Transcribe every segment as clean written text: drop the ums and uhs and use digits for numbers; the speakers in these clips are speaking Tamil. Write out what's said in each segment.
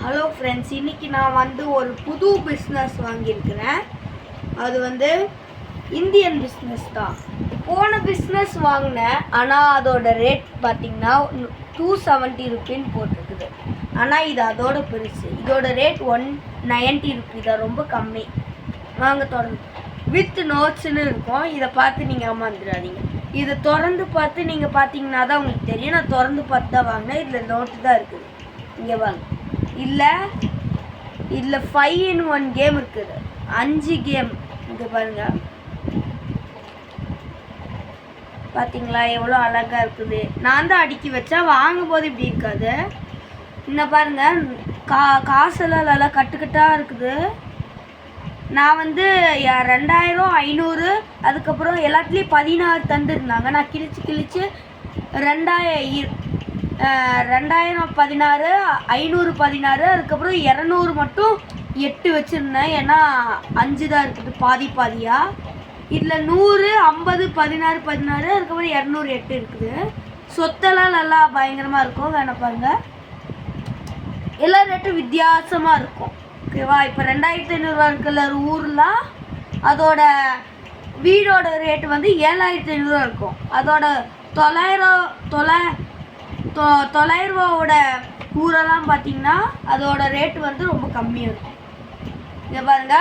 ஹலோ ஃப்ரெண்ட்ஸ், இன்றைக்கி நான் ஒரு புது பிஸ்னஸ் வாங்கியிருக்கிறேன். அது இந்தியன் பிஸ்னஸ் தான். போன பிஸ்னஸ் வாங்கினேன், ஆனால் அதோட ரேட் பார்த்திங்கன்னா 270 ருபீன்னு போட்டிருக்குது. ஆனால் இது அதோட பெருசு. இதோட ரேட் 190 ருபீ தான், ரொம்ப கம்மி. வாங்க தொடர்ந்து வித் நோட்ஸ்ன்னு இருக்கும். இதை பார்த்து நீங்கள் ஏமாந்துடாதீங்க. இதை திறந்து பார்த்து நீங்கள் பார்த்தீங்கன்னா தான் உங்களுக்கு தெரியும். நான் திறந்து பார்த்து தான் வாங்கினேன். இதில் நோட்டு தான் இருக்குது. இங்கே வாங்க. இதில் 5-in-1 கேம் இருக்குது. 5 கேம். இங்கே பாருங்கள், பார்த்தீங்களா எவ்வளோ அழகாக இருக்குது. நான் தான் அடுக்கி வச்சா, வாங்கும்போது இப்படி இருக்காது. இன்னும் பாருங்கள், காசெல்லாம் நல்லா கட்டுக்கட்டாக இருக்குது. நான் 2000, 500, அதுக்கப்புறம் எல்லாத்துலேயும் 16 தந்துருந்தாங்க. நான் கிழிச்சு 2000, 16, 500 16, அதுக்கப்புறம் 200 மட்டும் 8 வச்சுருந்தேன். ஏன்னா 5 தான் இருக்குது பாதியாக. இதில் 100, 50, 16, 16, அதுக்கப்புறம் 200, 8 இருக்குது. சொத்தெல்லாம் நல்லா பயங்கரமாக இருக்கும். வேணாம் பாருங்கள், எல்லா ரேட்டும் வித்தியாசமாக இருக்கும். ஓகேவா? இப்போ 2500 இருக்குல்ல ஊர்லாம், அதோட வீடோட ரேட்டு 7500 இருக்கும். அதோட 900 ரூபாவோட ஊரெல்லாம் பார்த்தீங்கன்னா அதோட ரேட்டு ரொம்ப கம்மியாக இருக்கும். இங்கே பாருங்க,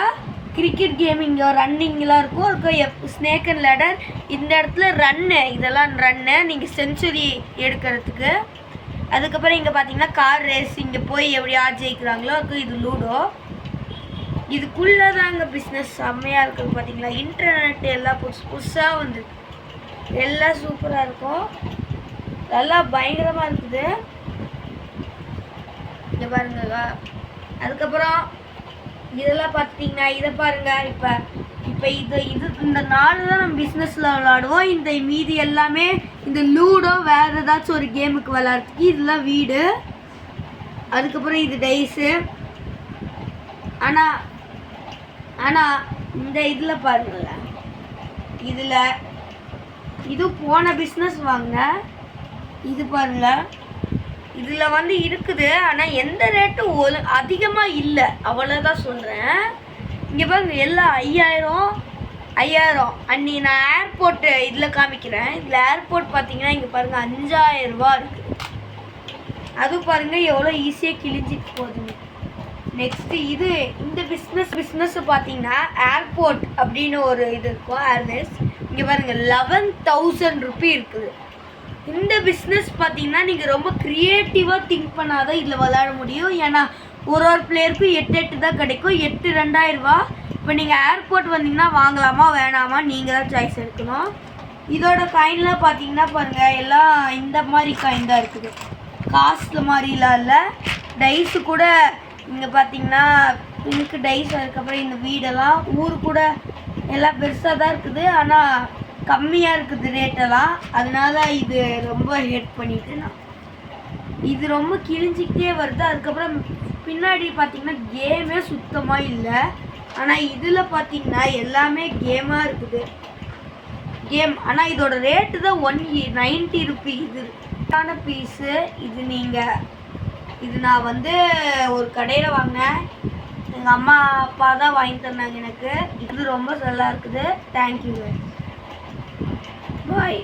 கிரிக்கெட் கேம், இங்கே ரன்னிங்லாம் இருக்கும். அதுக்கு ஸ்னேக் அண்ட் லேடர். இந்த இடத்துல ரன்னு, இதெல்லாம் ரன்னு நீங்கள் செஞ்சுரி எடுக்கிறதுக்கு. அதுக்கப்புறம் இங்கே பார்த்தீங்கன்னா கார் ரேஸ், இங்கே போய் எப்படி யார் ஜெயிக்கிறாங்களோ அதுக்கு. இது லூடோ. இதுக்குள்ளே தாங்க பிஸ்னஸ் செம்மையாக இருக்குது. பார்த்தீங்களா, இன்டர்நெட் எல்லாம் புதுசாக வந்துருக்கு. எல்லாம் சூப்பராக இருக்கும், நல்லா பயங்கரமாக இருக்குது. இங்கே பாருங்க. அதுக்கப்புறம் இதெல்லாம் பார்த்தீங்கன்னா இதை பாருங்கள். இப்போ இந்த 4 தான் நம்ம பிஸ்னஸில் விளாடுவோம். இந்த மீதி எல்லாமே இந்த லூடோ, வேறு ஏதாச்சும் ஒரு கேமுக்கு விளாட்றதுக்கு. இதெல்லாம் வீடு. அதுக்கப்புறம் இது டைஸு. ஆனால் இந்த இதில் பாருங்களேன், இது போன பிஸ்னஸ் வாங்கினேன். இது பாருங்கள், இதில் இருக்குது. ஆனால் எந்த ரேட்டும் அதிகமாக இல்லை, அவ்வளோதான் சொல்கிறேன். இங்கே பாருங்க, எல்லாம் 5000. அன்னி நான் ஏர்போர்ட்டு இதில் காமிக்கிறேன். இதில் ஏர்போர்ட் பார்த்தீங்கன்னா இங்கே பாருங்கள் 5000 ரூபா இருக்குது. அது பாருங்கள் எவ்வளோ ஈஸியாக கிழிஞ்சிட்டு போகுதுங்க. நெக்ஸ்ட்டு இந்த பிஸ்னஸ் பார்த்தீங்கன்னா ஏர்போர்ட் அப்படின்னு ஒரு இது இருக்கும், ஏர்வேஸ். இங்கே பாருங்கள் 11,000 ருபீ இருக்குது. இந்த பிஸ்னஸ் பார்த்தீங்கன்னா நீங்கள் ரொம்ப க்ரியேட்டிவாக திங்க் பண்ணாதான் இதில் விளையாட முடியும். ஏன்னா ஒரு பிளேயருக்கும் 8 தான் கிடைக்கும். 8 2000 ரூபா. இப்போ நீங்கள் ஏர்போர்ட் வந்தீங்கன்னா வாங்கலாமா வேணாமா நீங்கள் தான் சாய்ஸ் எடுக்கணும். இதோட காயின்லாம் பார்த்தீங்கன்னா பாருங்கள், எல்லாம் இந்த மாதிரி காயின் தான் இருக்குது. காஸ்ட்ல மாதிரிலாம் இல்லை. டைஸு கூட இங்கே பார்த்தீங்கன்னா பிங்க் டைஸ். அதுக்கப்புறம் இந்த வீடெல்லாம் ஊர் கூட எல்லாம் பெருசாக தான் இருக்குது. ஆனால் கம்மியாக இருக்குது ரேட்டெல்லாம். அதனால இது ரொம்ப ஹேட் பண்ணிட்டு இது ரொம்ப கிழிஞ்சிக்கிட்டே வருது. அதுக்கப்புறம் பின்னாடி பார்த்தீங்கன்னா கேமே சுத்தமாக இல்லை. ஆனால் இதில் பார்த்தீங்கன்னா எல்லாமே கேமாக இருக்குது. ஆனால் இதோட ரேட்டு தான் 190 ருபீ. இதுக்கான பீஸு. இது நான் ஒரு கடையில் வாங்கினேன். எங்கள் அம்மா அப்பா தான் வாங்கி தந்தாங்க எனக்கு. இது ரொம்ப நல்லா இருக்குது. தேங்க்யூ. பாய்.